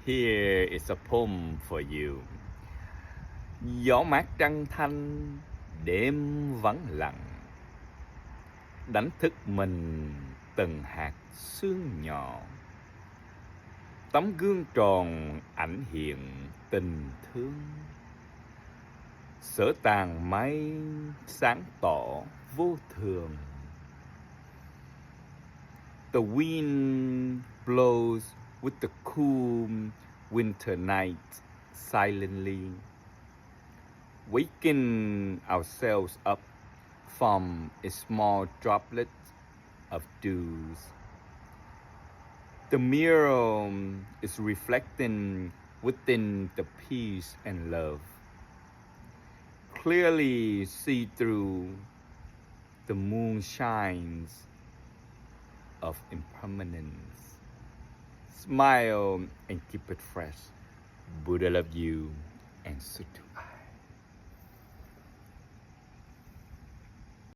Here is a poem for you. Gió mát trăng thanh, đêm vắng lặng, đánh thức mình từng hạt sương nhỏ. Tấm gương tròn ảnh hiện tình thương, sở tàn mây sáng tỏ vô thường. The wind blows with the cool winter night silently, waking ourselves up from a small droplet of dews. The mirror is reflecting within the peace and love. Clearly see through the moon shines of impermanence. Smile and keep it fresh. Buddha love you, and so too.